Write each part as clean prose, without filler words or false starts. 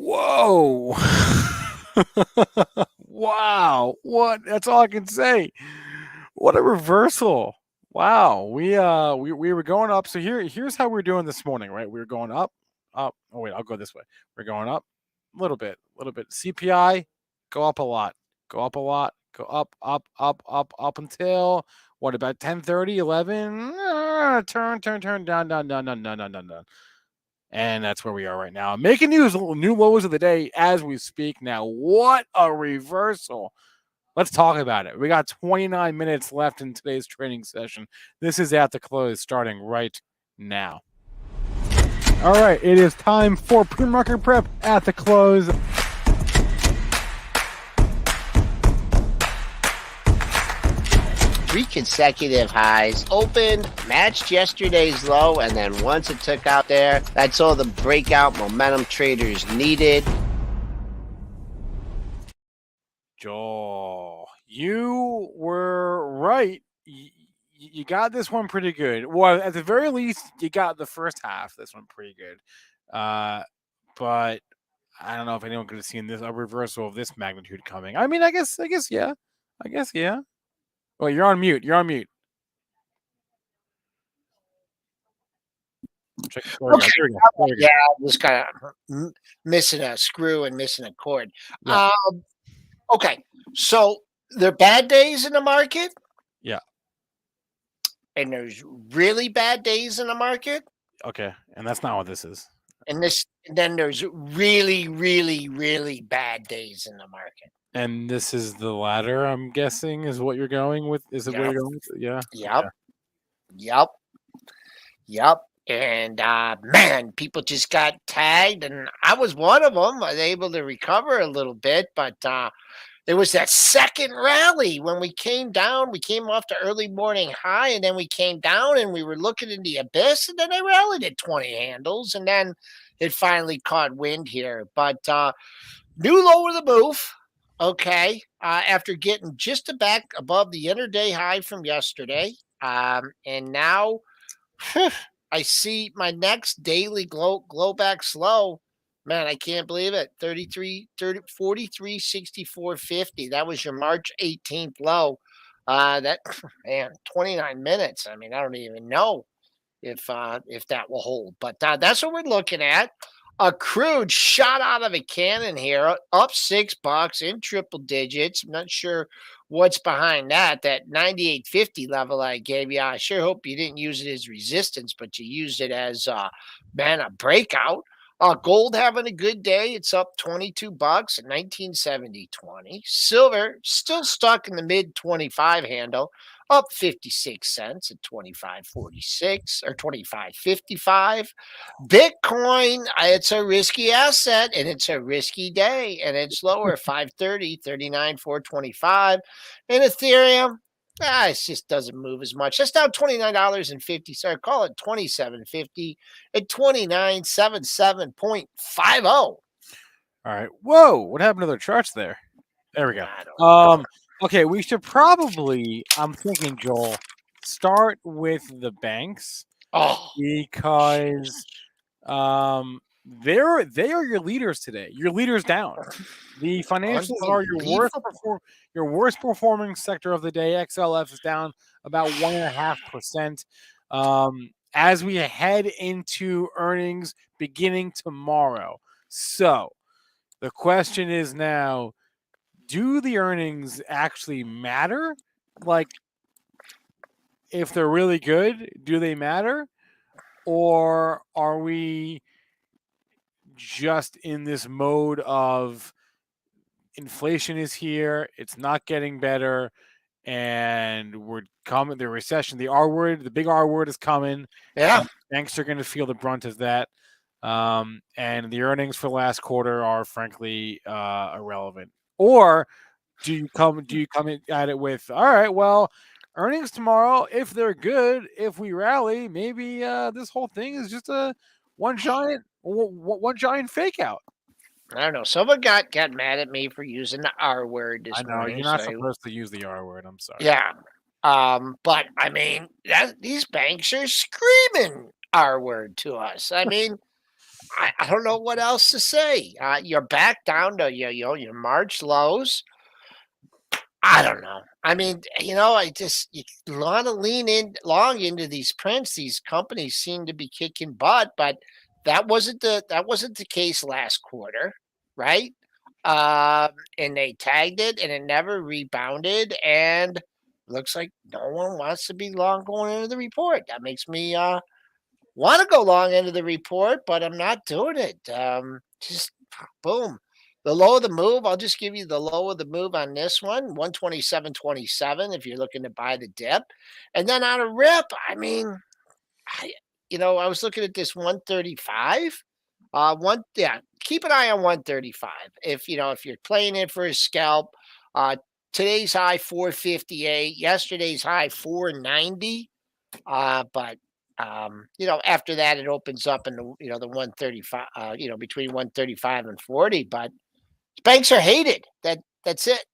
Whoa. Wow. What? That's all I can say. What a reversal. Wow. We were going up. So here's how we're doing this morning, right? We were going up, up. Oh wait, I'll go this way. We're going up a little bit, CPI, go up a lot. Go up a lot. Go up, up, up, up, up until what about 10:30, 11? Turn, down, down, down, down, down, down, down. And that's where we are right now. Making new lows of the day as we speak now. What a reversal. Let's talk about it. We got 29 minutes left in today's trading session. This is at the close starting right now. All right, it is time for pre-market prep at the close. 3 consecutive highs, opened, matched yesterday's low, and then once it took out there, that's all the breakout momentum traders needed. Joel, you were right. You got this one pretty good. Well, at the very least, you got the first half of this one pretty good. But I don't know if anyone could have seen a reversal of this magnitude coming. I mean, I guess, yeah. Well, you're on mute. Okay. There we go. Yeah, I was kind of missing a screw and missing a cord. Yeah. Okay, so there are bad days in the market. Yeah. And there's really bad days in the market. Okay, and that's not what this is. And then there's really, really, really bad days in the market. And this is the latter, I'm guessing, is what you're going with. Is it Yep. what you're going with? Yeah. Yep. Okay. Yep. And man, people just got tagged, and I was one of them. I was able to recover a little bit, but there was that second rally when we came down. We came off the early morning high, and then we came down, and we were looking in the abyss, and then I rallied at 20 handles, and then it finally caught wind here. But new low of the move. Okay, after getting just back above the intraday high from yesterday, and now I see my next daily glow back slow. Man, I can't believe it. 43, 64, 50. That was your March 18th low. That man, 29 minutes. I mean, I don't even know if that will hold, but that's what we're looking at. A crude shot out of a cannon here, up $6 in triple digits. I'm not sure what's behind that. That 98.50 level I gave you. I sure hope you didn't use it as resistance, but you used it as man, a breakout. Gold having a good day. It's up $22 at 1970.20. Silver still stuck in the mid 25 handle, up 56 cents at 25.46 or 25.55. Bitcoin, it's a risky asset and it's a risky day, and it's lower 530, 39, 425. And Ethereum, it just doesn't move as much. That's down $29.50. Sorry, call it $27.50 at 2977.50. All right. Whoa, what happened to their charts there? There we go. Okay, we should probably, I'm thinking, Joel, start with the banks. Because they are your leaders today. Your leaders down. The financials are your worst performing sector of the day. XLF is down about 1.5%. As we head into earnings beginning tomorrow. So the question is now, do the earnings actually matter? Like, if they're really good, do they matter? Or are we just in this mode of inflation is here, it's not getting better, and we're coming, the recession, the R word, the big R word is coming. Yeah. Banks are going to feel the brunt of that. And the earnings for last quarter are frankly irrelevant. Or do you come at it with, all right, well, earnings tomorrow, if they're good, if we rally, maybe this whole thing is just a one giant fake out. I don't know. Someone got mad at me for using the R word this morning. I know you're not supposed to use the R word. I'm sorry. Yeah. But I mean, these banks are screaming R word to us. I mean, I don't know what else to say. You're back down to your March lows. I don't know. I mean, I just you want to lean in long into these prints. These companies seem to be kicking butt, but that wasn't the case last quarter, right? And they tagged it, and it never rebounded. And looks like no one wants to be long going into the report. That makes me want to go long into the report, but I'm not doing it. Just boom. The low of the move, I'll just give you the low of the move on this one, 127.27 if you're looking to buy the dip. And then on a rip, I mean, I I was looking at this 135. Keep an eye on 135. If you're playing it for a scalp, today's high 458, yesterday's high 490. But after that, it opens up in the 135, between 135 and 40. But banks are hated. That's it.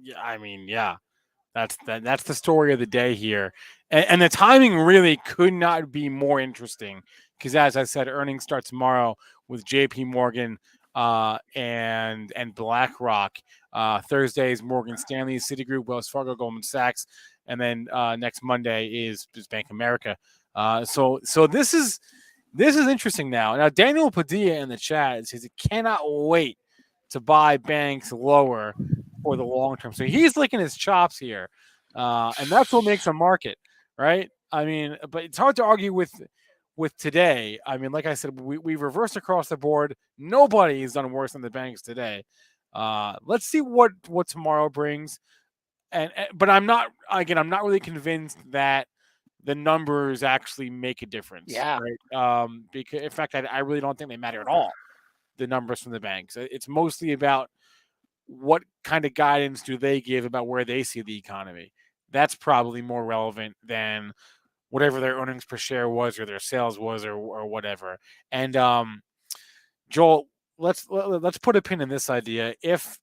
Yeah, I mean, yeah, that's the story of the day here, and the timing really could not be more interesting because, as I said, earnings start tomorrow with J.P. Morgan and BlackRock. Thursday is Morgan Stanley, Citigroup, Wells Fargo, Goldman Sachs, and then next Monday is Bank of America. So this is interesting now. Now Daniel Padilla in the chat says he cannot wait to buy banks lower for the long term. So he's licking his chops here, and that's what makes a market, right? I mean, but it's hard to argue with today. I mean, like I said, we've reversed across the board. Nobody has done worse than the banks today. Let's see what tomorrow brings. But I'm not really convinced that the numbers actually make a difference, Yeah. right? Because in fact, I really don't think they matter at all. The numbers from the banks. It's mostly about what kind of guidance do they give about where they see the economy. That's probably more relevant than whatever their earnings per share was or their sales was or whatever. And Joel, let's put a pin in this idea. If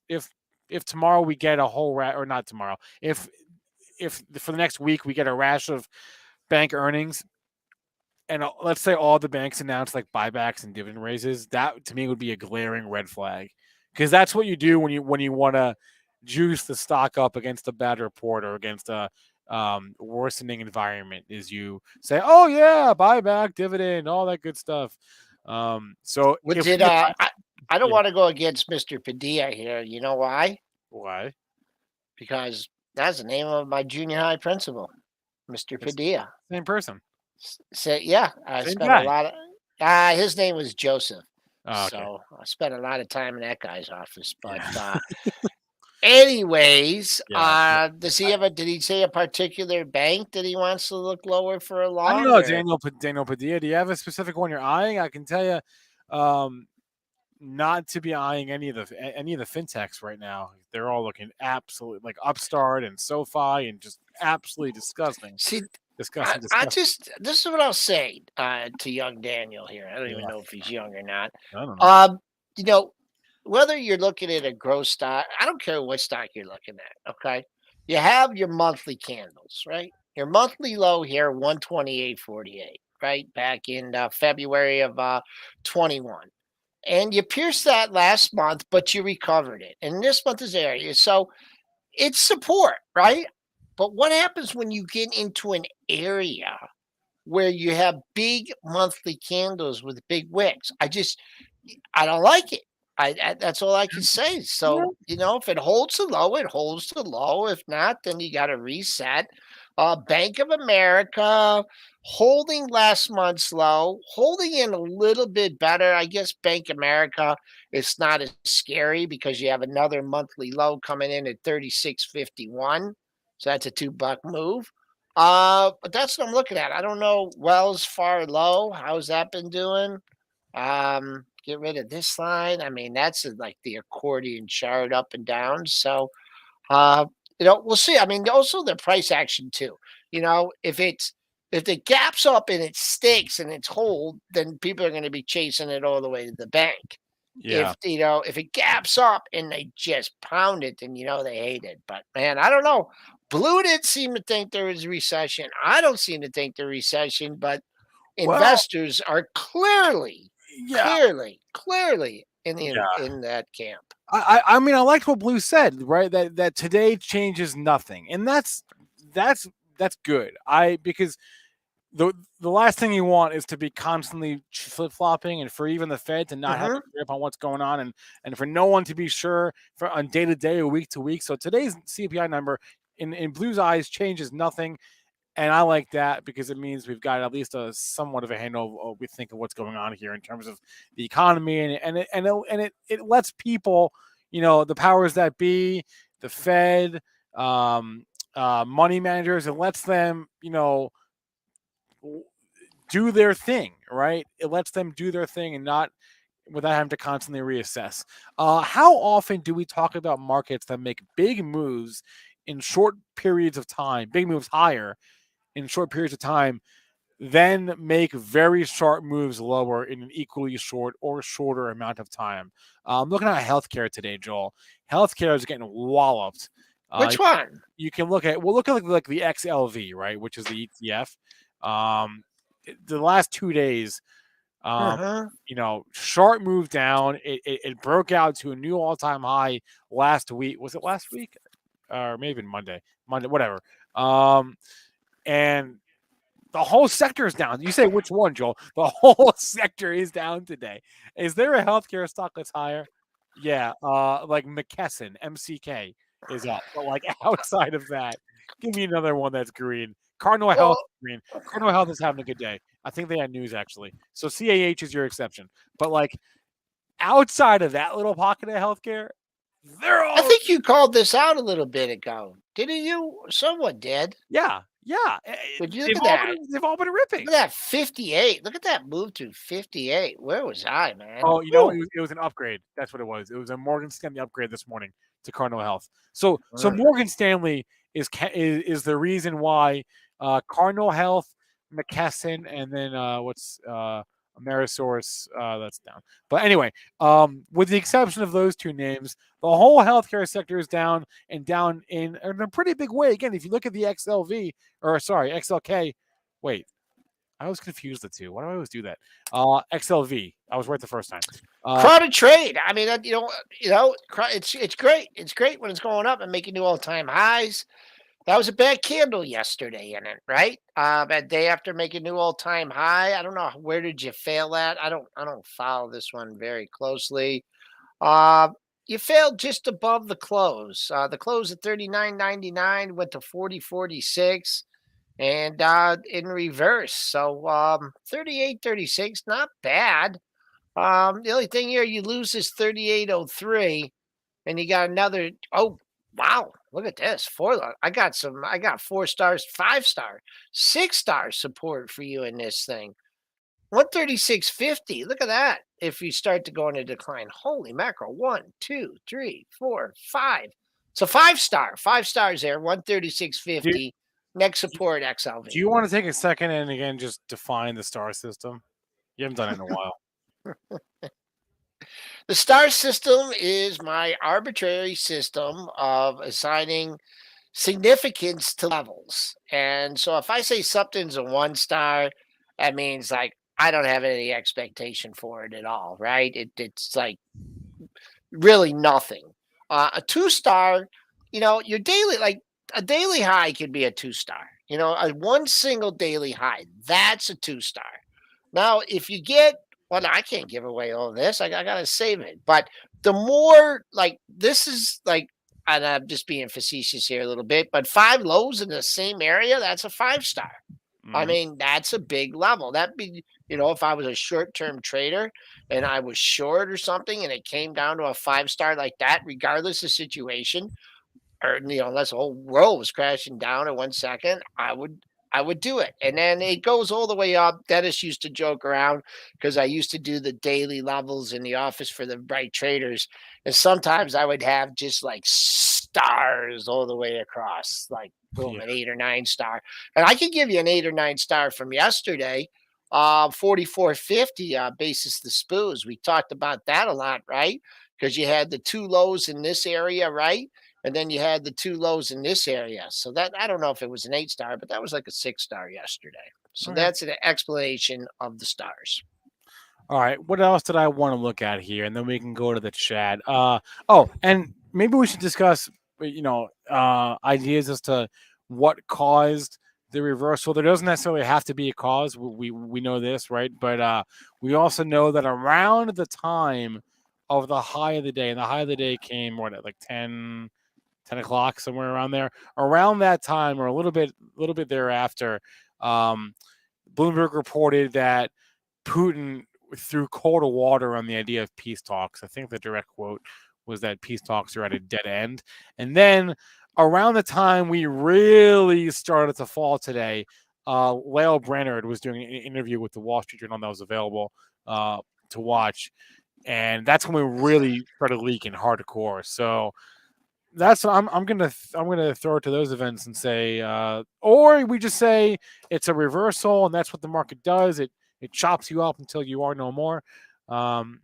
tomorrow we get a whole or not tomorrow, if for the next week we get a rash of bank earnings, and let's say all the banks announce like buybacks and dividend raises, that to me would be a glaring red flag, because that's what you do when you want to juice the stock up against a bad report or against a worsening environment. Is you say, oh yeah, buyback, dividend, all that good stuff. So What if did we, I don't yeah, want to go against Mr. Padilla here. You know why? why? Because that's the name of my junior high principal, Mr. It's Padilla. the same person, So yeah, I same spent a guy. lot of. His name was Joseph, Oh, okay. so I spent a lot of time in that guy's office. But anyways, Yeah. does he have a? Did he say a particular bank that he wants to look lower for a I don't long? know, Or Daniel Padilla. Do you have a specific one you're eyeing? I can tell you, um, not to be eyeing any of the fintechs right now. They're all looking absolutely like Upstart and SoFi and just absolutely disgusting, see, I, disgusting, I disgusting. just this is what I'll say to young Daniel here. I don't even Yeah, know if he's young or not. I don't know. Um, you know, whether you're looking at a growth stock, I don't care what stock you're looking at. Okay, you have your monthly candles, right? Your monthly low here, 128.48, right? Back in February of 21. And you pierced that last month, but you recovered it. And this month is area. So it's support, right? But what happens when you get into an area where you have big monthly candles with big wicks? I don't like it. That's all I can say. Yeah. So, if it holds the low, it holds the low. If not, then you got to reset. Bank of America holding last month's low, holding in a little bit better. I guess Bank of America is not as scary because you have another monthly low coming in at 36.51. So that's a $2 move. But that's what I'm looking at. I don't know Wells Fargo. How's that been doing? Get rid of this line. I mean, that's like the accordion chart up and down. So, uh, we'll see. I mean, also the price action too. If the gap's up and it sticks and it's hold, then people are going to be chasing it all the way to the bank. Yeah. If it gaps up and they just pound it, then they hate it. But man, I don't know. Blue didn't seem to think there was a recession. I don't seem to think the recession, but Well, investors are clearly Yeah, Clearly yeah. in that camp. I mean, I liked what Blue said, right? That today changes nothing, and that's that's good. Because the last thing you want is to be constantly flip flopping, and for even the Fed to not have Hmm. a grip on what's going on, and for no one to be sure for on day to day or week to week. So today's CPI number in Blue's eyes changes nothing, and I like that because it means we've got at least a somewhat of a handle. We think of what's going on here in terms of the economy, and it lets people, the powers that be, the Fed, money managers, it lets them, do their thing, right? It lets them do their thing and not without having to constantly reassess. How often do we talk about markets that make big moves in short periods of time, big moves higher in short periods of time, then make very sharp moves lower in an equally short or shorter amount of time? I'm looking at healthcare today, Joel. Healthcare is getting walloped. Which one? You can look at like the XLV, right, which is the ETF. Um, the last 2 days, um, Uh-huh. sharp move down. It broke out to a new all time high last week. Was it last week? Or maybe Monday, whatever. And the whole sector is down. You say which one, Joel? The whole sector is down today. Is there a healthcare stock that's higher? Yeah, like McKesson, MCK is up. But like outside of that, give me another one that's green. Cardinal Health Well, is green. Cardinal Health is having a good day. I think they had news actually. So CAH is your exception. But like outside of that little pocket of healthcare, they're I all think you called this out a little bit ago. Didn't you? Someone did. yeah, yeah. Would you look at that? They've all been Look ripping. at that 58. Look at that move to 58. Where was I, man? Oh, Whew. it was an upgrade. That's what it was. It was a Morgan Stanley upgrade this morning to Cardinal Health. So Mm. Morgan Stanley is the reason why Cardinal Health, McKesson, and then what's Amerisource that's down. But anyway, with the exception of those two names, the whole healthcare sector is down and down in a pretty big way. Again, if you look at the XLV or sorry XLK, wait, I always confuse the two. Why do I always do that? XLV. I was right the first time. Crowded trade. I mean, it's great. It's great when it's going up and making new all time highs. That was a bad candle yesterday in it, right? That day after making new all time high. I don't know where did you fail at. I don't follow this one very closely. Uh, you failed just above the close. The close at 39.99 went to 40.46 and in reverse. So 38.36, not bad. The only thing here you lose is 38.03 and you got another. Oh, wow. Look at this. I got 4 stars, 5 star, 6 star support for you in this thing. 136.50. Look at that. If you start to go into decline, holy mackerel. 1, 2, 3, 4, 5. So 5 star, 5 stars there. do, 136.50. Next support do XLV. you want to take a second and again just define the star system? You haven't done it in a while. The star system is my arbitrary system of assigning significance to levels. And so if I say something's a 1 star, that means like I don't have any expectation for it at all, right? It's like really nothing. A 2 star, your daily, like a daily high could be a 2 star. A one single daily high, that's a 2 star. Now, if you get, well, no, I can't give away all this. I got to save it. But the more, like, this is like, and I'm just being facetious here a little bit, but 5 lows in the same area, that's a 5 star. I Mhm. mean, that's a big level. That'd be, if I was a short term trader and I was short or something and it came down to a 5 star like that, regardless of situation, or unless the whole world was crashing down in 1 second, I would do it. And then it goes all the way up. Dennis used to joke around because I used to do the daily levels in the office for the bright traders. And sometimes I would have just like stars all the way across, like boom, Yeah. an 8 or 9 star. And I could give you an 8 or 9 star from yesterday. 44.50 basis the spoos. We talked about that a lot, right? Because you had the 2 lows in this area, right? And then you had the 2 lows in this area. So that, I don't know if it was an 8 star, but that was like a 6 star yesterday. So Okay. that's an explanation of the stars. All right. What else did I want to look at here? And then we can go to the chat. And maybe we should discuss, ideas as to what caused the reversal. There doesn't necessarily have to be a cause. We know this, right? But we also know that around the time of the high of the day, and the high of the day came what at like 10 o'clock, somewhere around there. Around that time, or a little bit thereafter, um, Bloomberg reported that Putin threw cold water on the idea of peace talks. I think the direct quote was that peace talks are at a dead end. And then around the time we really started to fall today, Lael Brainerd was doing an interview with the Wall Street Journal that was available to watch. And that's when we really started leaking hardcore. So that's I'm gonna throw it to those events and say, or we just say it's a reversal and that's what the market does. It chops you up until you are no more. Um,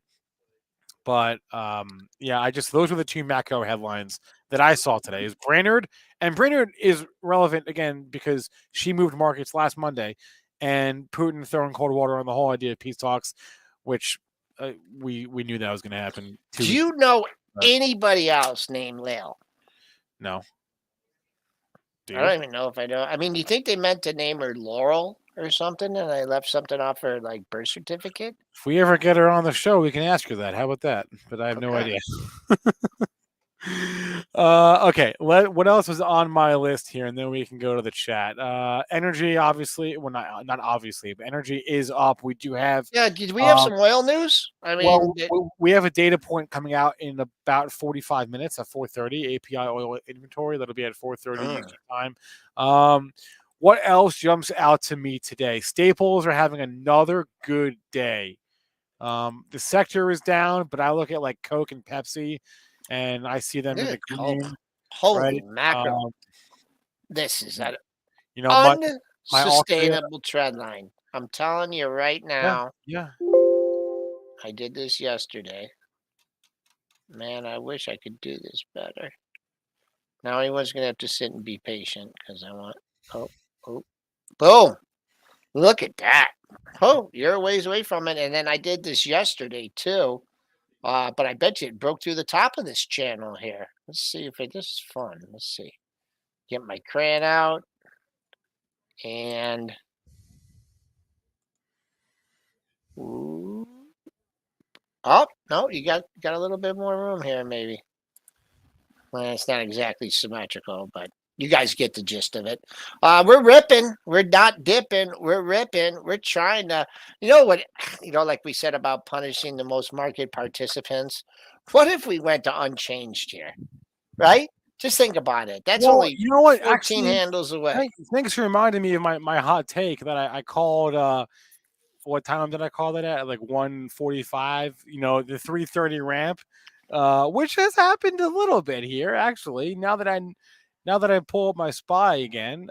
yeah, those were the two macro headlines that I saw today. Is Brainerd, and Brainerd is relevant again because she moved markets last Monday, and Putin throwing cold water on the whole idea of peace talks, which we knew that was going to happen. Do you know anybody else named Lil? No. I don't even know if I know. I mean, do you think they meant to name her Laurel or something, and I left something off her like birth certificate? If we ever get her on the show, we can ask her that. How about that? But I have no idea. Okay. What else was on my list here, and then we can go to the chat. Energy, obviously, well, not obviously, but energy is up. We do have. Yeah. Did we have some oil news? I mean, we have a data point coming out in about 45 minutes at 4:30. API oil inventory that'll be at 4:30 UT time. What else jumps out to me today? Staples are having another good day. The sector is down, but I look at like Coke and Pepsi, and I see them in the green. Holy mackerel! This is an my unsustainable trend line. I'm telling you right now. Yeah. I did this yesterday. Man, I wish I could do this better. Now anyone's gonna have to sit and be patient because I want. Oh, boom! Look at that. Oh, you're a ways away from it. And then I did this yesterday too. But I bet you it broke through the top of this channel here. Let's see if this is fun. Let's see. Get my crayon out. And ooh. Oh, no, you got a little bit more room here, maybe. Well, it's not exactly symmetrical, but you guys get the gist of it. We're ripping. We're not dipping. We're ripping. We're trying to, like we said about punishing the most market participants. What if we went to unchanged here? Right? Just think about it. That's only 14 handles away. Thanks for reminding me of my hot take that I called. What time did I call that at? Like 1:45. The 3:30 ramp, which has happened a little bit here actually. Now that I pull up my SPY again,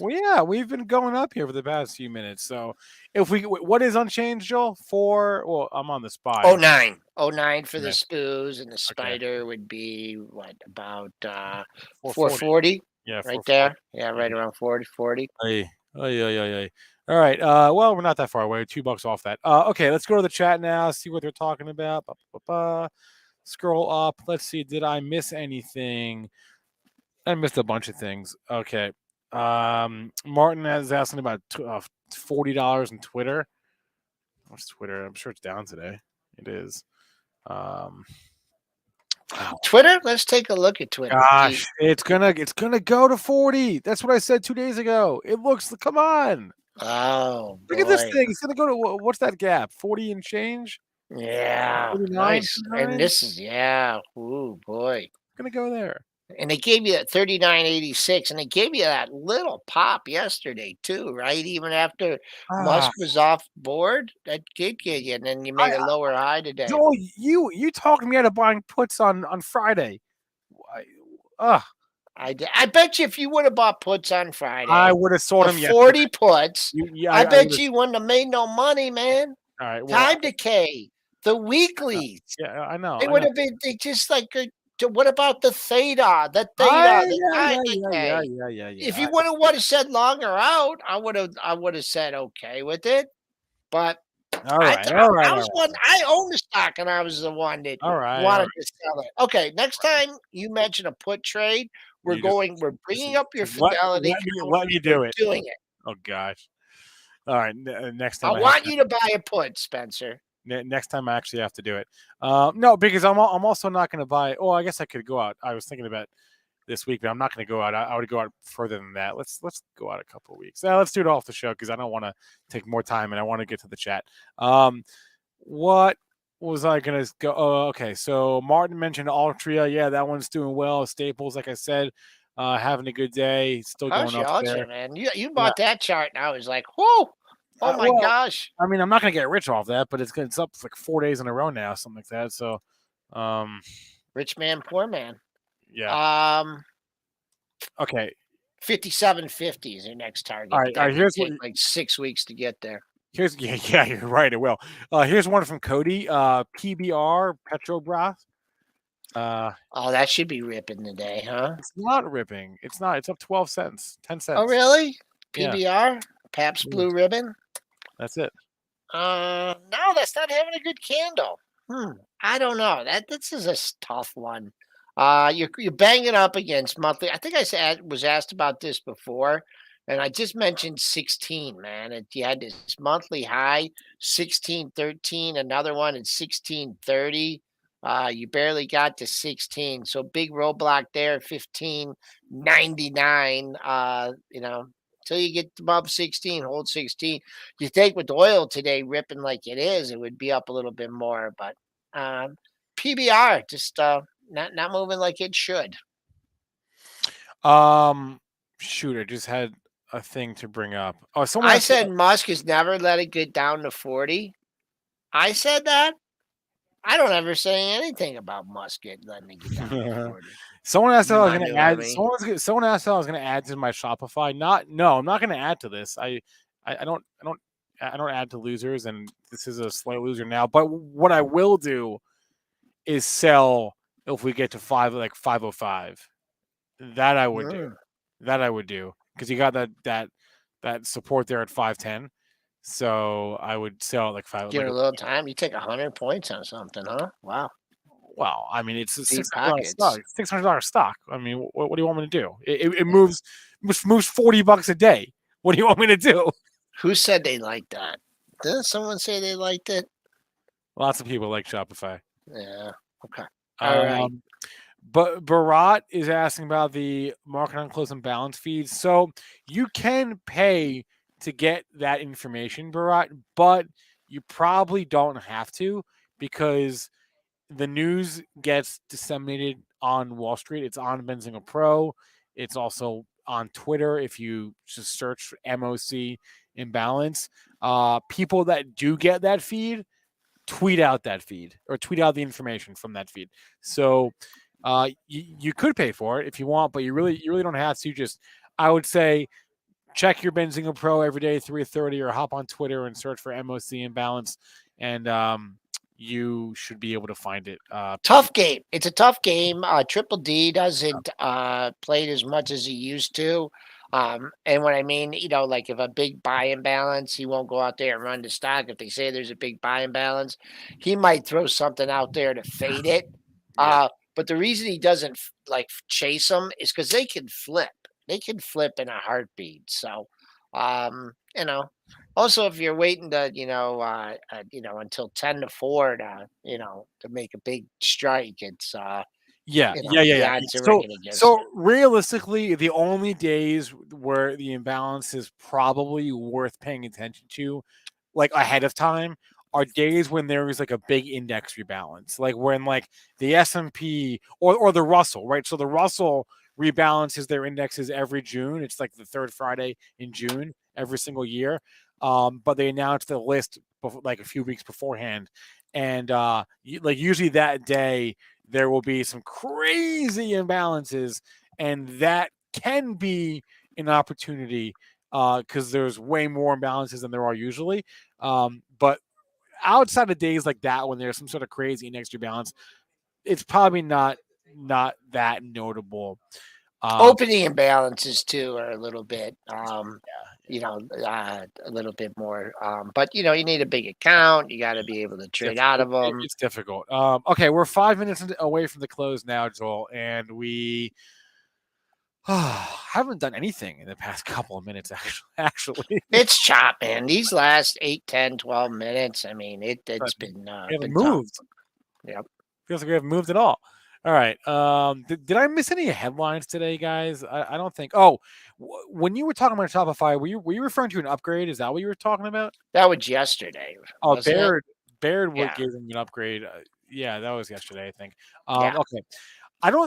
we've been going up here for the past few minutes. So what is unchanged, Joel? Well, I'm on the SPY. 09 for the SPOOs, and the spider would be what, about 440? Yeah, right there. Yeah, right around 40. All right. Well, we're not that far away. $2 off that. Okay, let's go to the chat now. See what they're talking about. Scroll up. Let's see. Did I miss anything? I missed a bunch of things. Okay. Martin is asking about $40 in Twitter. What's Twitter? I'm sure it's down today. It is. Twitter. Let's take a look at Twitter. Gosh, it's gonna go to 40. That's what I said 2 days ago. It looks. Come on. Oh, look at this thing. It's gonna go to what's that gap? 40 and change. Yeah, nice. And this is Ooh, boy. It's gonna go there. And they gave you that 39.86, and they gave you that little pop yesterday too, right? Even after Musk was off board, that did get you, and then you made a lower high today. Joel, you talked me out of buying puts on Friday. I bet you if you would have bought puts on Friday, I would have sold them 40 puts. I bet you wouldn't have made no money, man. All right, time decay, the weeklies. Yeah, I know. They would have been just like. What about the theta? The time decay. Yeah. If you would have said longer out, I would have said okay with it. But All right. All right. I was one. I owned the stock, and I was the one that All right. wanted to sell it. Okay, next time you mention a put trade, we're Just bringing up your let fidelity, let me we're do it. doing it. Oh gosh. All right. Next I time I have want you to buy a put, Spencer. next time I actually have to do it. No, because I'm also not going to buy. Oh, I guess I could go out. I was thinking about this week, but I'm not going to go out. I would go out further than that. Let's go out a couple of weeks. Let's do it off the show because I don't want to take more time and I want to get to the chat. What was I going to go? Oh, okay. So Martin mentioned Altria. Yeah, that one's doing well. Staples, like I said, having a good day. Still How's going your up there. Ultra, man? You Yeah. bought that chart, and I was like, whoa. Oh my Well, gosh. I mean, I'm not going to get rich off that, but it's up like 4 days in a row now, something like that. So, Rich man, poor man. yeah. Okay. 57.50 is your next target. All But right. that could Here's what. take like 6 weeks to get there. Yeah, you're right. It will. Here's one from Cody. PBR Petrobras. Oh, that should be ripping today, huh? It's not ripping. It's not. It's up 12 cents, 10 cents. Oh, really? Yeah. PBR? Pabst Blue Ribbon? That's it. No, that's not having a good candle. I don't know. This is a tough one. You're banging up against monthly. I think I was asked about this before, and I just mentioned 16. Man, you had this monthly high 16.13, another one at 16.30. You barely got to 16, so big roadblock there, 15.99. Until you get above 16, hold 16. You think with oil today ripping like it is, it would be up a little bit more, but PBR just not moving like it should. Shoot, I just had a thing to bring up. Oh, I said Musk has never let it get down to 40. I said that. I don't ever say anything about Musk letting it get down to 40. Someone asked how I was going to add. Me. Someone asked how I was going to add to my Shopify. No, I'm not going to add to this. I don't add to losers, and this is a slight loser now. But what I will do is sell if we get to 505. That I would do. That I would do because you got that support there at 510. So I would sell at like 5. Give it a little time. You take 100 points on something, huh? Wow. Well, I mean, it's a Deep $600 stock. pockets. $600 stock. I mean, what do you want me to do? It moves $40 a day. What do you want me to do? Who said they liked that? Didn't someone say they liked it? Lots of people like Shopify. Yeah. Okay. All right. But Barat is asking about the market on close and balance feeds. So you can pay to get that information, Barat, but you probably don't have to because the news gets disseminated on Wall Street. It's on Benzinga Pro. It's also on Twitter. If you just search MOC imbalance, people that do get that feed tweet out that feed or tweet out the information from that feed. So you could pay for it if you want, but you really don't have to. Just I would say check your Benzinga Pro every day 3:30 or hop on Twitter and search for MOC imbalance and you should be able to find it. Tough game. It's a tough game. Triple D doesn't play it as much as he used to. And what I mean, like if a big buy imbalance, he won't go out there and run the stock. If they say there's a big buy imbalance, he might throw something out there to fade it. Yeah. But the reason he doesn't chase them is because they can flip. They can flip in a heartbeat. So, also, if you're waiting to, until 10-4 to make a big strike, it's Yeah. the odds are working against So it. realistically, the only days where the imbalance is probably worth paying attention to, like ahead of time, are days when there is like a big index rebalance, like when like the S&P or the Russell, right? So the Russell rebalances their indexes every June. It's like the third Friday in June every single year. But they announce the list like a few weeks beforehand, and like usually that day there will be some crazy imbalances, and that can be an opportunity because there's way more imbalances than there are usually. But outside of days like that, when there's some sort of crazy index rebalance, it's probably not that notable. Opening imbalances too are a little bit. a little bit more. But you need a big account. You got to be able to trade out of them. It's difficult. Okay, we're 5 minutes away from the close now, Joel, and we haven't done anything in the past couple of minutes. Actually, It's chop, man. These last 8, 10, 12 minutes. I mean, it's been we haven't been tough. moved. Yep. Feels like we haven't moved at all. All right. Did I miss any headlines today, guys? I don't think. Oh, when you were talking about Shopify, were you referring to an upgrade? Is that what you were talking about? That was yesterday. Oh, Wasn't it? Baird Yeah. gave them an upgrade. Yeah, that was yesterday, I think. Yeah. Okay.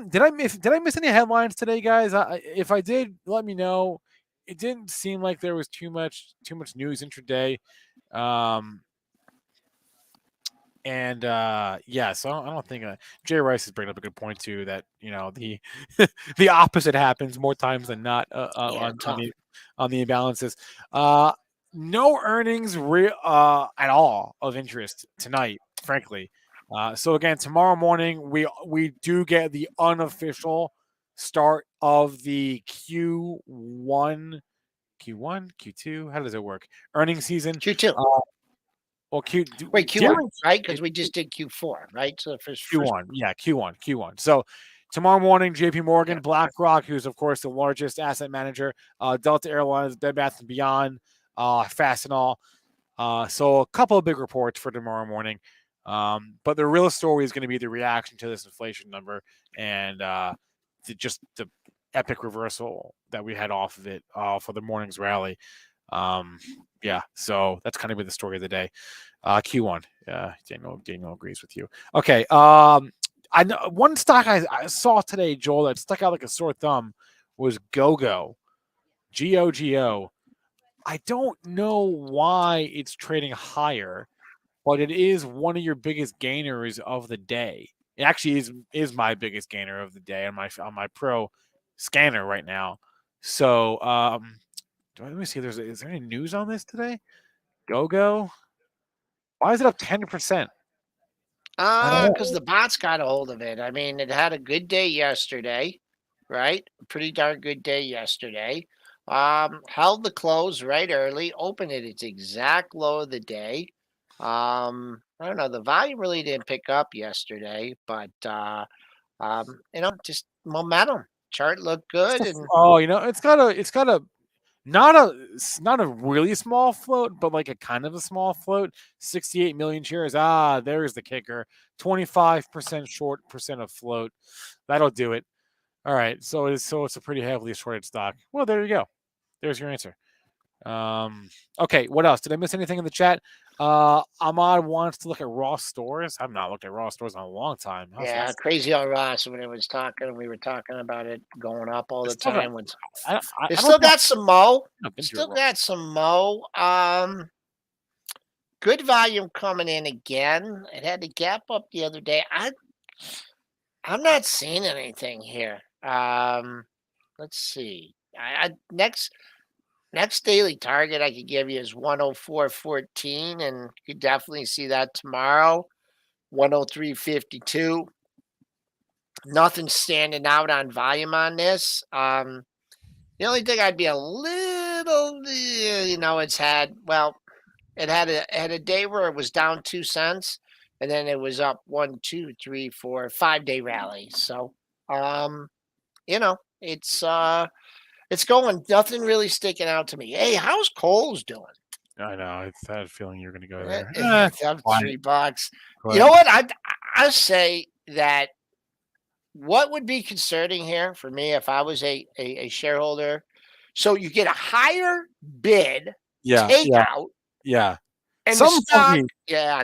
Did I miss any headlines today, guys? If I did, let me know. It didn't seem like there was too much news intraday. And yeah, so I don't think Jay Rice is bringing up a good point too. That the the opposite happens more times than not on the imbalances. No earnings at all of interest tonight, frankly. So again, tomorrow morning we do get the unofficial start of the Q1, Q2. How does it work? Earnings season. Q2. Well, Wait, Q1, right? Because we just did Q4, right? So the first Q1, yeah, Q1. So tomorrow morning, JP Morgan, BlackRock, who's of course the largest asset manager, Delta Airlines, Bed Bath and Beyond, Fastenal. So a couple of big reports for tomorrow morning. But the real story is going to be the reaction to this inflation number and just the epic reversal that we had off of it for the morning's rally. Yeah, so that's kind of been the story of the day. Q1. Daniel agrees with you. Okay. I know one stock I saw today, Joel, that stuck out like a sore thumb was GoGo. GOGO. I don't know why it's trading higher, but it is one of your biggest gainers of the day. It actually is my biggest gainer of the day on my pro scanner right now. So let me see. Is there any news on this today? GoGo. Why is it up 10%? Because the bots got a hold of it. I mean, it had a good day yesterday, right? A pretty darn good day yesterday. Held the close right early, opened at its exact low of the day. I don't know. The volume really didn't pick up yesterday, but just momentum. Chart looked good, and It's got a not a really small float, but like a kind of a small float. 68 million shares. There's the kicker. 25% short percent of float. That'll do it. All right. So it's a pretty heavily shorted stock. Well, there you go. There's your answer. Okay, what else? Did I miss anything in the chat? Ahmad wants to look at Ross Stores. I've not looked at Ross Stores in a long time. Crazy on Ross when it was talking. We were talking about it going up all the time. I still got some Mo. Still got some Mo. Good volume coming in again. It had to gap up the other day. I'm not seeing anything here. Let's see. Next daily target I could give you is 104.14, and you could definitely see that tomorrow. 103.52. Nothing standing out on volume on this. The only thing I'd be a little, it had a day where it was down 2 cents, and then it was up 1, 2, 3, 4, 5-day rally. So, it's going. Nothing really sticking out to me. Hey, how's Kohl's doing? I know. I had a feeling you were going to go there. It's up $3. You know what? I say that. What would be concerning here for me if I was a shareholder? So you get a higher bid, takeout, and some the stock, funky,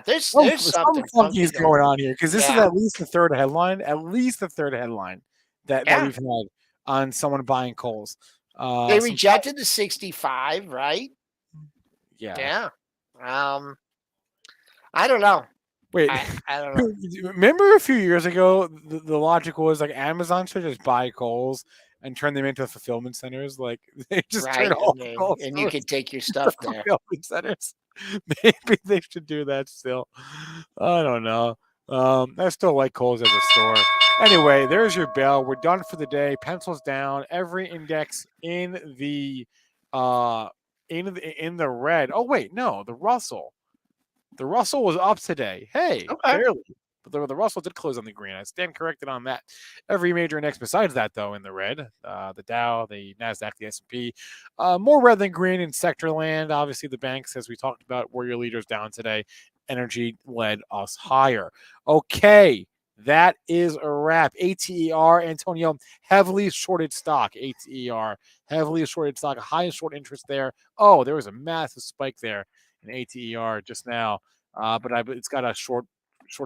there's something funky is going on here because this is at least the third headline. At least the third headline that we've had on someone buying Kohl's. They rejected the 65, right? Yeah. I don't know. Wait, I don't know. Remember a few years ago, the logic was like Amazon should just buy Kohl's and turn them into fulfillment centers. Like they just turn all Kohl's and you could take your stuff there. Fulfillment centers. Maybe they should do that still. I don't know. I still like Kohl's as a store. Anyway, there's your bell. We're done for the day. Pencils down. Every index in the in the red. Oh wait, no, the Russell. The Russell was up today. Hey, Okay. barely. But the Russell did close on the green. I stand corrected on that. Every major index besides that, though, in the red. The Dow, the NASDAQ, the S&P. More red than green in sector land. Obviously, the banks, as we talked about, were your leaders down today. Energy led us higher. Okay, that is a wrap. ATER, Antonio, heavily shorted stock. ATER, heavily shorted stock. High short interest there. Oh, there was a massive spike there in ATER just now. But it's got a short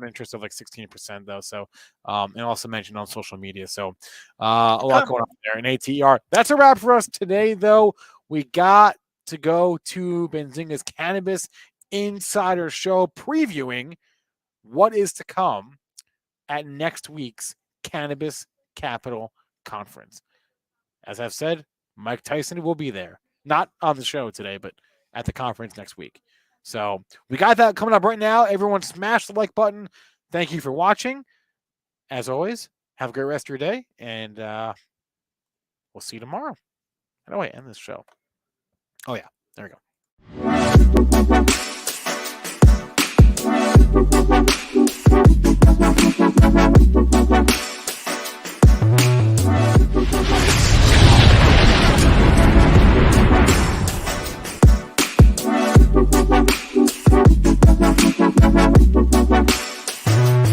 interest of like 16% though. So and also mentioned on social media. So a lot going on there in ATR. That's a wrap for us today, though. We got to go to Benzinga's Cannabis Insider Show, previewing what is to come at next week's Cannabis Capital Conference. As I've said, Mike Tyson will be there. Not on the show today, but at the conference next week. So we got that coming up right now. Everyone smash the like button. Thank you for watching. As always, have a great rest of your day, and we'll see you tomorrow. How do I end this show? Oh, yeah. There we go.